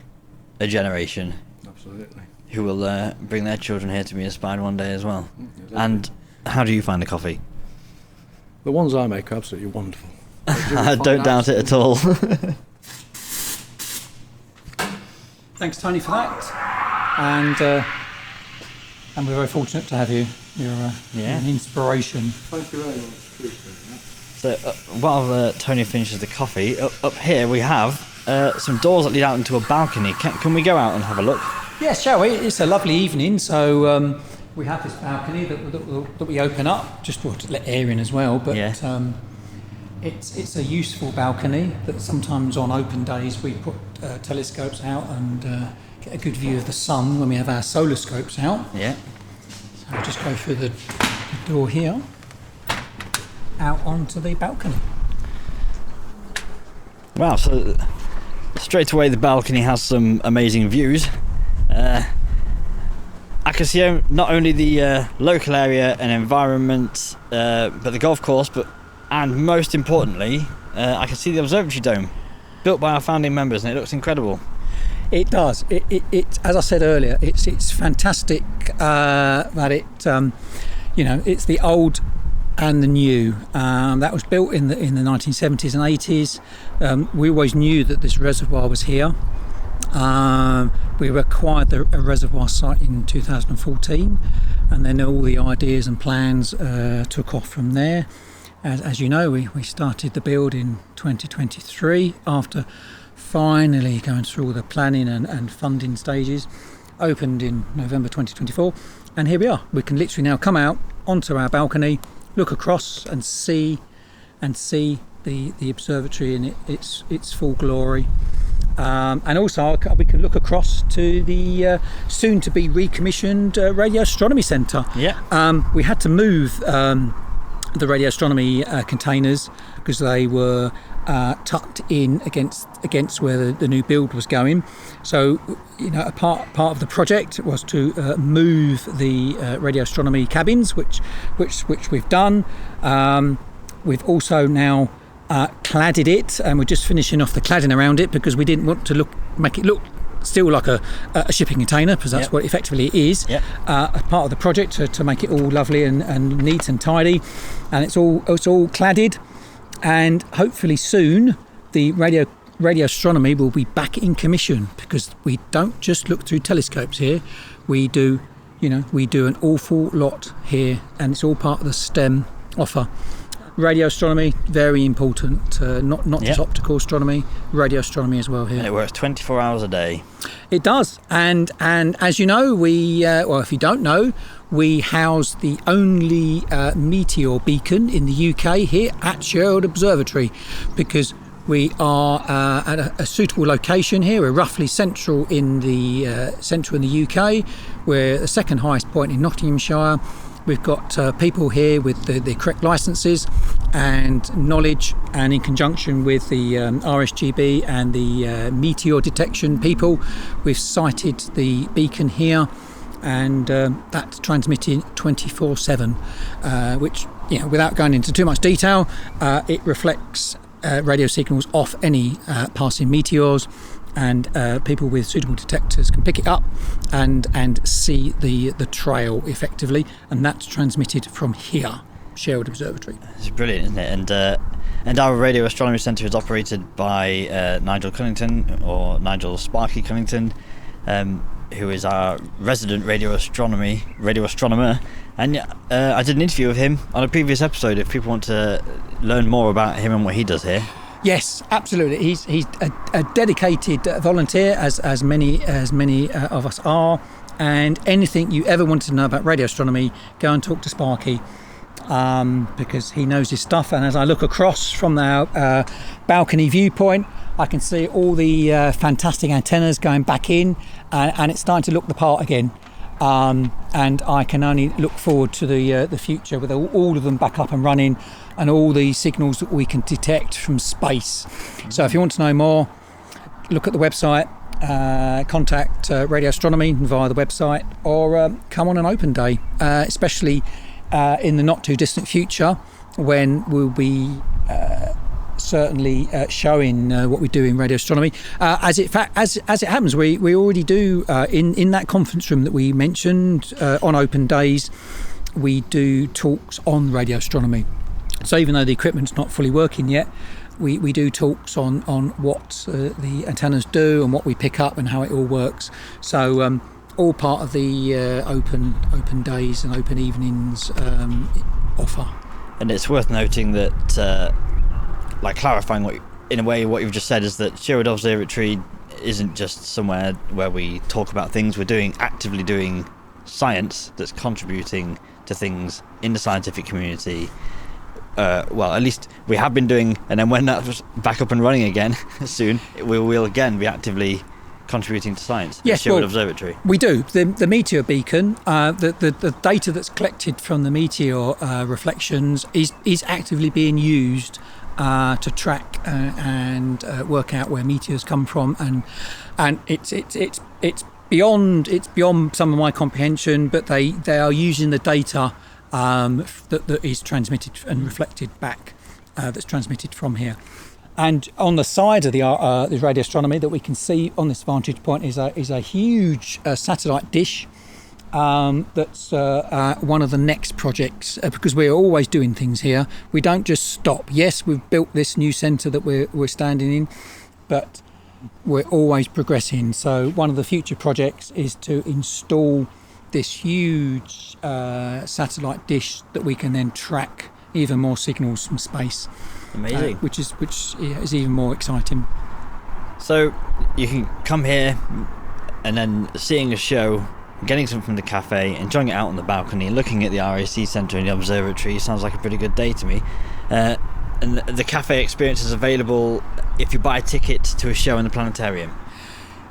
a generation. Absolutely. Who will bring their children here to be inspired one day as well. Exactly. And how do you find the coffee? The ones I make are absolutely wonderful. I don't doubt it at all. Thanks, Tony, for that. And we're very fortunate to have you. You're an inspiration. Thank you very much. So while Tony finishes the coffee, up here we have some doors that lead out into a balcony. Can we go out and have a look? Yes, shall we? It's a lovely evening, so we have this balcony that we open up, just to let air in as well, but it's a useful balcony that sometimes on open days we put telescopes out and get a good view of the sun when we have our solar scopes out. Yeah. So we'll just go through the door here, out onto the balcony. Wow, so straight away the balcony has some amazing views. I can see not only the local area and environment, but the golf course, and most importantly, I can see the observatory dome, built by our founding members, and it looks incredible. It does. It as I said earlier, it's fantastic that it, it's the old and the new. That was built in the 1970s and 80s. We always knew that this reservoir was here. We acquired a reservoir site in 2014, and then all the ideas and plans took off from there. As you know, we started the build in 2023 after finally going through all the planning and funding stages. Opened in November 2024, and here we are. We can literally now come out onto our balcony, look across and see the observatory in its full glory. And also we can look across to the soon to be recommissioned Radio Astronomy Centre. Yeah. We had to move the radio astronomy containers because they were tucked in against where the new build was going. So, a part of the project was to move the radio astronomy cabins, which we've done. We've also now cladded it, and we're just finishing off the cladding around it because we didn't want to make it look still like a shipping container, because that's what effectively it is. As part of the project to make it all lovely and neat and tidy, and it's all cladded, and hopefully soon the radio astronomy will be back in commission, because we don't just look through telescopes here. We do an awful lot here, and it's all part of the STEM offer. Radio astronomy, very important, not just optical astronomy, radio astronomy as well here. And it works 24 hours a day. It does, and as you know, we if you don't know, we house the only meteor beacon in the UK here at Sherwood Observatory, because we are at a suitable location here. We're roughly central in the UK. We're the second highest point in Nottinghamshire. We've got people here with the correct licences and knowledge, and in conjunction with the RSGB and the meteor detection people, we've sited the beacon here, and that's transmitting 24/7, which, without going into too much detail, it reflects radio signals off any passing meteors, and people with suitable detectors can pick it up and see the trail effectively, and that's transmitted from here, Sherwood Observatory. It's brilliant, isn't it? And our Radio Astronomy Centre is operated by Nigel Cunnington, or Nigel Sparky Cunnington, who is our resident radio astronomer. And I did an interview with him on a previous episode if people want to learn more about him and what he does here. Yes, absolutely. He's a dedicated volunteer, as many of us are. And anything you ever wanted to know about radio astronomy, go and talk to Sparky, because he knows his stuff. And as I look across from our balcony viewpoint, I can see all the fantastic antennas going back in, and it's starting to look the part again. And I can only look forward to the future with all of them back up and running, and all the signals that we can detect from space. So if you want to know more, look at the website, contact Radio Astronomy via the website, or come on an open day, especially in the not too distant future, when we'll be certainly showing what we do in radio astronomy. As it happens, we already do in that conference room that we mentioned on open days. We do talks on radio astronomy. So even though the equipment's not fully working yet, we do talks on what the antennas do and what we pick up and how it all works. So all part of the open days and open evenings offer. And it's worth noting that, clarifying what you've just said, is that Sherwood Observatory isn't just somewhere where we talk about things. We're actively doing science that's contributing to things in the scientific community. At least we have been doing, and then when that's back up and running again soon, we will again be actively contributing to science. Yes, at Sherwood Observatory. We do. The meteor beacon, the data that's collected from the meteor reflections is actively being used to track and work out where meteors come from, and it's beyond some of my comprehension. But they are using the data that is transmitted and reflected back, that's transmitted from here. And on the side of the radio astronomy that we can see on this vantage point is a huge satellite dish. That's one of the next projects, because we're always doing things here. We don't just stop. Yes, we've built this new centre that we're standing in, but we're always progressing. So one of the future projects is to install this huge satellite dish that we can then track even more signals from space. Amazing. Which is even more exciting. So you can come here and then seeing a show, getting something from the cafe, enjoying it out on the balcony, looking at the RAC Centre and the observatory sounds like a pretty good day to me. And the cafe experience is available if you buy a ticket to a show in the planetarium.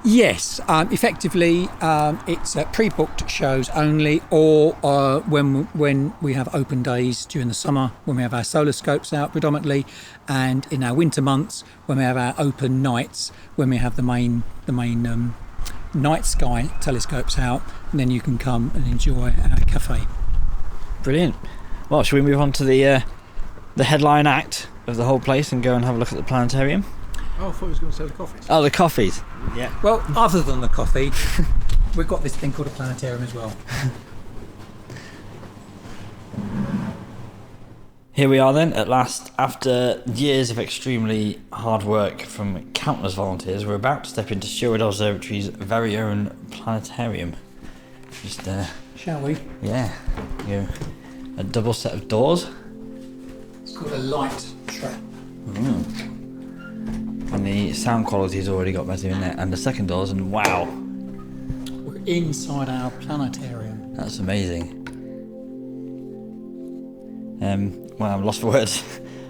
Yes, effectively it's pre-booked shows only, or when we have open days during the summer, when we have our solar scopes out predominantly, and in our winter months when we have our open nights, when we have the main night sky telescopes out, and then you can come and enjoy our cafe. Brilliant. Well, shall we move on to the headline act of the whole place and go and have a look at the planetarium? Oh, I thought he was going to say the coffees. Oh, the coffees. Yeah. Well, other than the coffee, we've got this thing called a planetarium as well. Here we are then, at last, after years of extremely hard work from countless volunteers. We're about to step into Sherwood Observatory's very own planetarium. Just, Shall we? yeah, a double set of doors. It's called a light trap. And the sound quality's already got better in there. And the second doors, and wow, We're inside our planetarium. that's amazing. Well, I'm lost for words.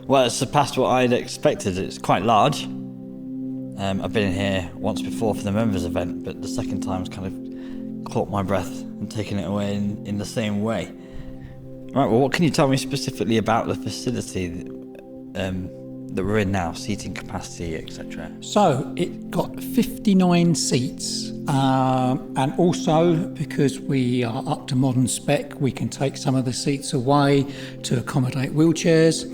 Well, it's surpassed what I'd expected. It's quite large. I've been in here once before for the members event, but the second time's kind of caught my breath and taken it away in the same way. Right, well, what can you tell me specifically about the facility that we're in now, seating capacity, etc.? So it got 59 seats, and also because we are up to modern spec, we can take some of the seats away to accommodate wheelchairs,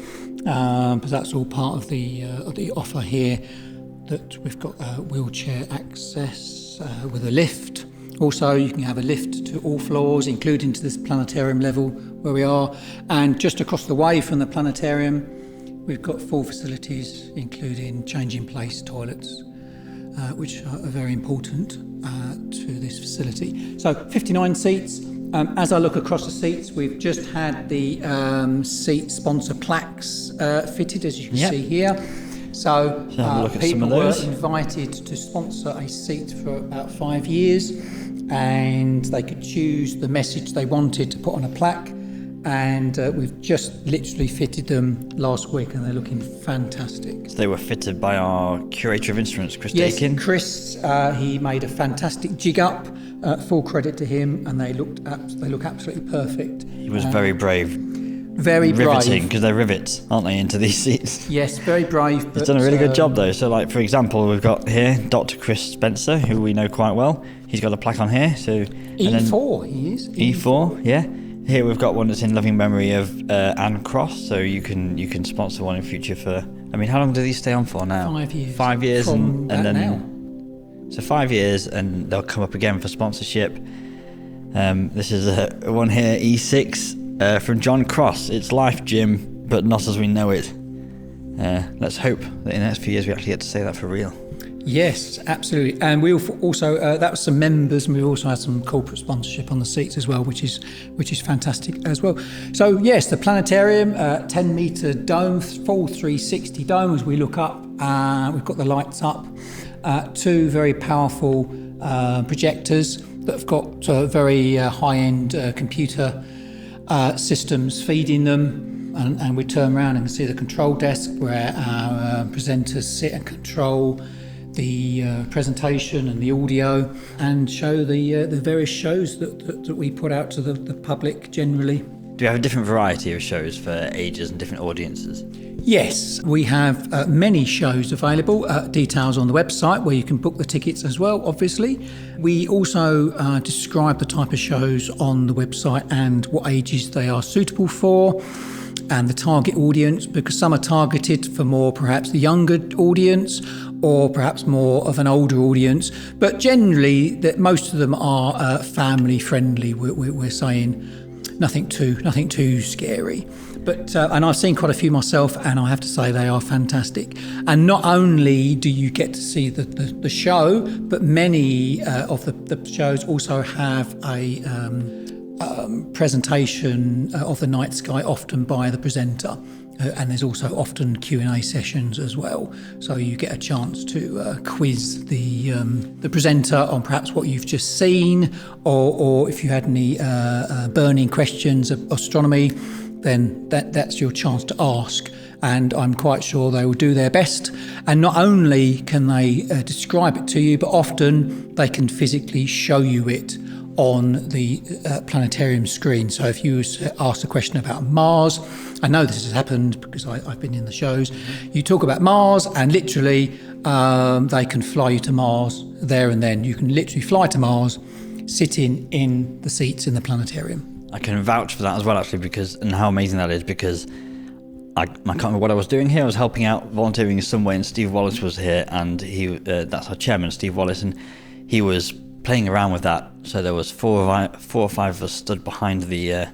but that's all part of the offer here, that we've got wheelchair access with a lift. Also, you can have a lift to all floors, including to this planetarium level where we are. And just across the way from the planetarium, we've got full facilities, including changing place toilets, which are very important to this facility. So 59 seats. As I look across the seats, we've just had the seat sponsor plaques fitted, as you can see here. So people were invited to sponsor a seat for about 5 years, and they could choose the message they wanted to put on a plaque. And we've just literally fitted them last week, and they're looking fantastic. So they were fitted by our curator of instruments, Chris Yes, Dakin. Chris, he made a fantastic jig up. Full credit to him, and they look absolutely perfect. He was very brave. Very Riveting, brave. because they're rivets, aren't they, into these seats? Yes, very brave. He's done a really good job, though. So, like, for example, we've got here Dr. Chris Spencer, who we know quite well. He's got a plaque on here. So E4, he is. E4, yeah. Here we've got one that's in loving memory of Anne Cross, so you can sponsor one in future for. I mean, how long do these stay on for now? 5 years. 5 years, From and then now. So 5 years, and they'll come up again for sponsorship. This is one here, E6. From John Cross. It's life, Jim, but not as we know it. Let's hope that in the next few years we actually get to say that for real. Yes, absolutely. And we also that was some members, and we also had some corporate sponsorship on the seats as well, which is fantastic as well. So yes, the planetarium, 10-metre dome, full 360 dome. As we look up, we've got the lights up. 2 very powerful projectors that have got very high-end computer systems feeding them, and we turn around and see the control desk where our presenters sit and control the presentation and the audio, and show the various shows that we put out to the public generally. Do you have a different variety of shows for ages and different audiences? Yes, we have many shows available. Details on the website where you can book the tickets as well, obviously. We also describe the type of shows on the website and what ages they are suitable for, and the target audience, because some are targeted for more perhaps the younger audience or perhaps more of an older audience. But generally, most of them are family friendly, we're saying. Nothing too scary. But and I've seen quite a few myself, and I have to say they are fantastic. And not only do you get to see the show, but many of the shows also have a presentation of the night sky, often by the presenter. And there's also often Q&A sessions as well. So you get a chance to quiz the presenter on perhaps what you've just seen, or if you had any burning questions of astronomy, then that's your chance to ask. And I'm quite sure they will do their best. And not only can they describe it to you, but often they can physically show you it on the planetarium screen. So if you ask a question about Mars, I know this has happened because I've been in the shows, you talk about Mars and literally they can fly you to Mars there and then. You can literally fly to Mars, sitting in the seats in the planetarium. I can vouch for that as well, actually, and how amazing that is, because I can't remember what I was doing here. I was helping out, volunteering in some way, and Steve Wallace was here, and that's our chairman, Steve Wallace, and he was playing around with that. So there was four or five of us stood behind the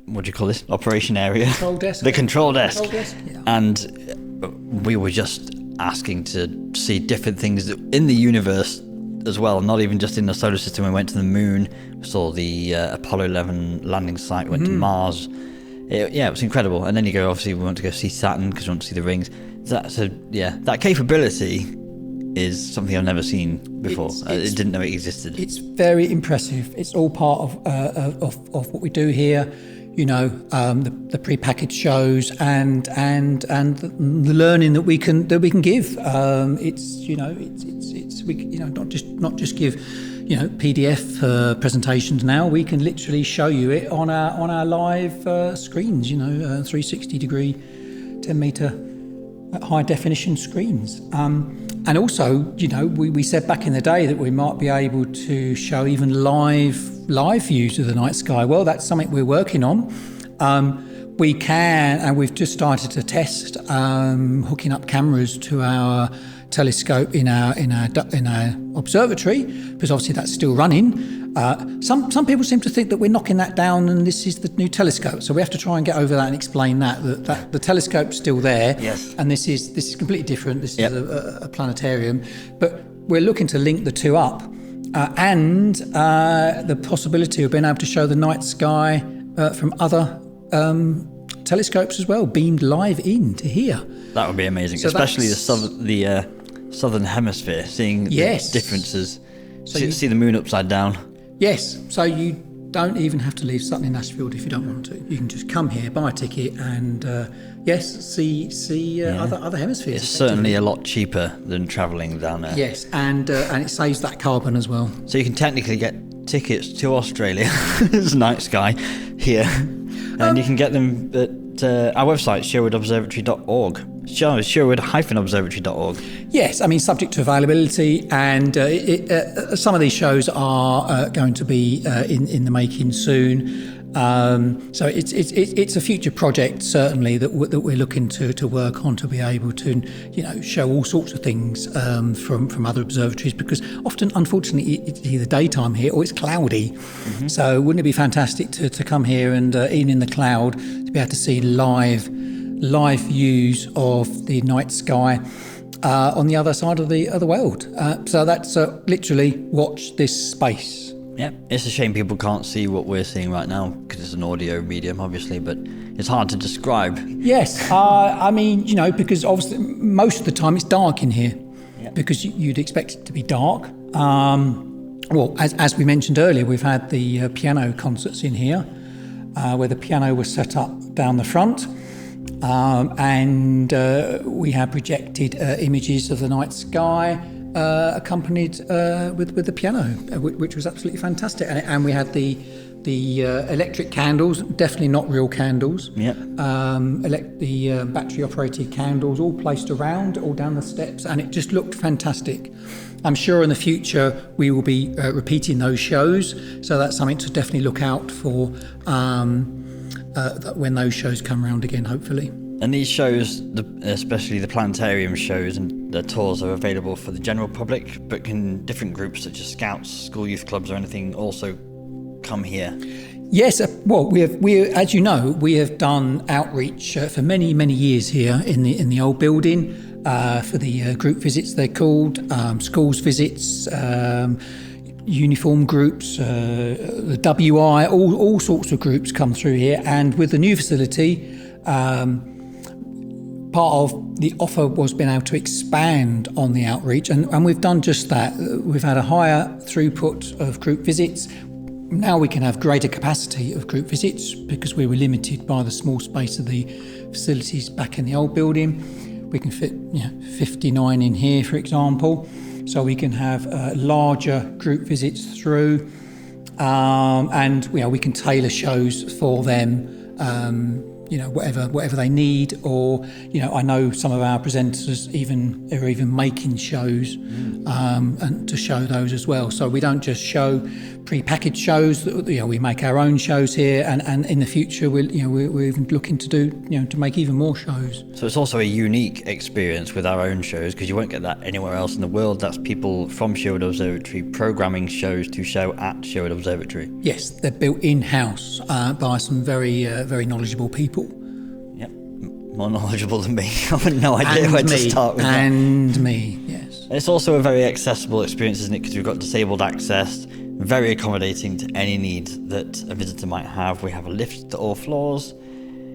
what do you call this, operation area? Control desk. The control desk. Yeah. And we were just asking to see different things in the universe as well, not even just in the solar system. We went to the moon, we saw the Apollo 11 landing site, went to Mars. It was incredible. And then you go, obviously, we want to go see Saturn because we want to see the rings. That capability is something I've never seen before. I didn't know it existed. It's very impressive. It's all part of what we do here. You know, the prepackaged shows and the learning that we can give. Not just give PDF presentations. Now we can literally show you it on our live screens. 360 degree, 10 meter high definition screens. And also, we said back in the day that we might be able to show even live views of the night sky. Well, that's something we're working on. We can, and we've just started to test hooking up cameras to our telescope in our observatory, because obviously that's still running. Some people seem to think that we're knocking that down and this is the new telescope. So we have to try and get over that and explain that the telescope's still there. Yes. And this is completely different. This is a planetarium, but we're looking to link the two up, and the possibility of being able to show the night sky from other telescopes as well, beamed live in to here. That would be amazing, so especially the southern hemisphere, seeing the differences. So see the moon upside down. Yes, so you don't even have to leave Sutton in Ashfield if you don't want to. You can just come here, buy a ticket, and see other hemispheres. It's certainly a lot cheaper than travelling down there. Yes, and it saves that carbon as well. So you can technically get tickets to Australia's night sky here, and you can get them at our website, sherwoodobservatory.org. Sherwood-observatory.org. Yes, I mean, subject to availability, and some of these shows are going to be in the making soon. So it's a future project, certainly, that we're looking to work on, to be able to show all sorts of things from other observatories, because often, unfortunately, it's either daytime here or it's cloudy. Mm-hmm. So wouldn't it be fantastic to come here and even in the cloud to be able to see live views of the night sky on the other side of the world. So that's literally watch this space. Yeah, it's a shame people can't see what we're seeing right now because it's an audio medium, obviously, but it's hard to describe. Yes, because obviously most of the time it's dark in here, because you'd expect it to be dark. Well, as we mentioned earlier, we've had the piano concerts in here, where the piano was set up down the front. And we have projected images of the night sky accompanied with the piano, which was absolutely fantastic. And we had the The electric candles, definitely not real candles. Yep. The battery-operated candles, all placed around, all down the steps, and it just looked fantastic. I'm sure in the future we will be repeating those shows, so that's something to definitely look out for when those shows come around again, hopefully. And these shows, especially the planetarium shows and the tours, are available for the general public, but can different groups such as scouts, school youth clubs or anything also come here? Yes, well, we as you know, we have done outreach for many, many years here in the old building for the group visits, they're called, schools visits, uniform groups, the WI, all sorts of groups come through here. And with the new facility, part of the offer was being able to expand on the outreach, and we've done just that. We've had a higher throughput of group visits. Now we can have greater capacity of group visits because we were limited by the small space of the facilities back in the old building. We can fit 59 in here, for example, so we can have larger group visits through, and we can tailor shows for them. Whatever they need, or I know some of our presenters are even making shows and to show those as well. So we don't just show pre-packaged shows. We make our own shows here, and in the future we're even looking to do to make even more shows. So it's also a unique experience with our own shows because you won't get that anywhere else in the world. That's people from Sherwood Observatory programming shows to show at Sherwood Observatory. Yes, they're built in-house by some very very knowledgeable people. Yep, more knowledgeable than me. I have no idea where to start with that. Me, yes. It's also a very accessible experience, isn't it? Because we've got disabled access, very accommodating to any need that a visitor might have. We have a lift to all floors.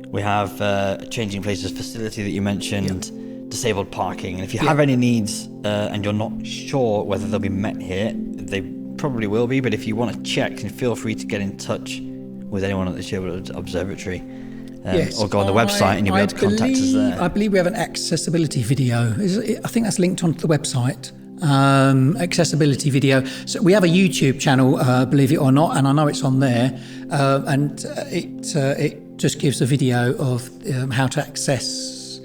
We have a changing places facility that you mentioned, disabled parking. And if you have any needs and you're not sure whether they'll be met here, they probably will be. But if you want to check, then feel free to get in touch with anyone at the Sherwood Observatory. Or go on the website and you'll be able to contact us there. I believe we have an accessibility video. I think that's linked onto the website. Accessibility video. So we have a YouTube channel, believe it or not, and I know it's on there. And it just gives a video of how to access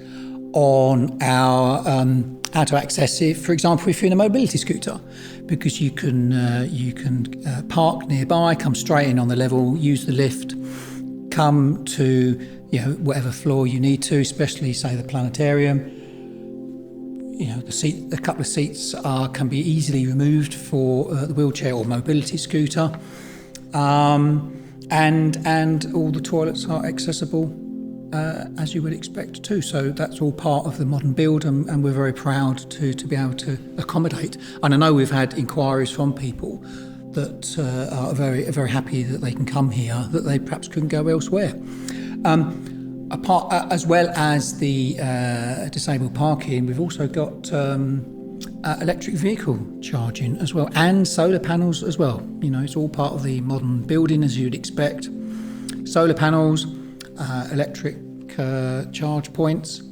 it. For example, if you're in a mobility scooter, because you can park nearby, come straight in on the level, use the lift. Come to whatever floor you need to, especially say the planetarium. A couple of seats can be easily removed for the wheelchair or mobility scooter, and all the toilets are accessible as you would expect too. So that's all part of the modern build, and we're very proud to be able to accommodate. And I know we've had inquiries from people that are very, very happy that they can come here, that they perhaps couldn't go elsewhere. As well as the disabled parking, we've also got electric vehicle charging as well, and solar panels as well. It's all part of the modern building as you'd expect. Solar panels, electric charge points,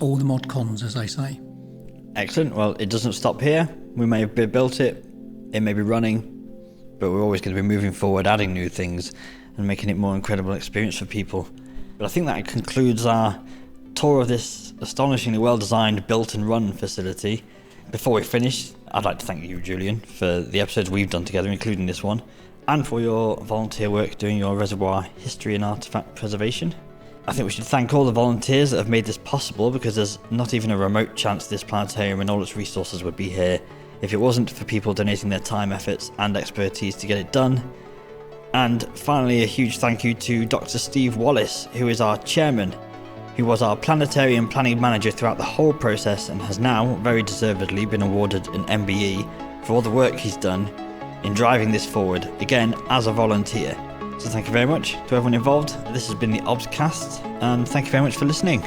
all the mod cons, as they say. Excellent. Well, it doesn't stop here. We may have built it may be running, but we're always going to be moving forward, adding new things and making it more incredible experience for people. But I think that concludes our tour of this astonishingly well-designed, built and run facility. Before we finish, I'd like to thank you, Julian, for the episodes we've done together, including this one, and for your volunteer work doing your reservoir history and artefact preservation. I think we should thank all the volunteers that have made this possible, because there's not even a remote chance this planetarium and all its resources would be here if it wasn't for people donating their time, efforts and expertise to get it done. And finally, a huge thank you to Dr. Steve Wallace, who is our chairman, who was our planetarium planning manager throughout the whole process and has now, very deservedly, been awarded an MBE for all the work he's done in driving this forward, again as a volunteer. So thank you very much to everyone involved. This has been the Obscast, and thank you very much for listening.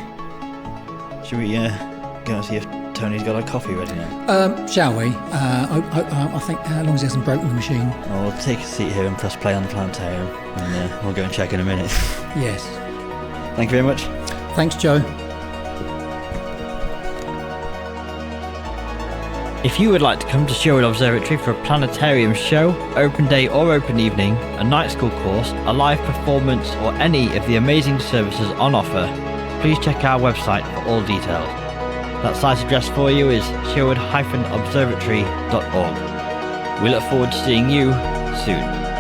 Should we go and see if Tony's got our coffee ready now? Shall we? I think as long as he hasn't broken the machine. Well, we'll take a seat here and press play on the planetarium, and we'll go and check in a minute. Yes. Thank you very much. Thanks, Joe. If you would like to come to Sherwood Observatory for a planetarium show, open day or open evening, a night school course, a live performance, or any of the amazing services on offer, please check our website for all details. That site address for you is sherwood-observatory.org. We look forward to seeing you soon.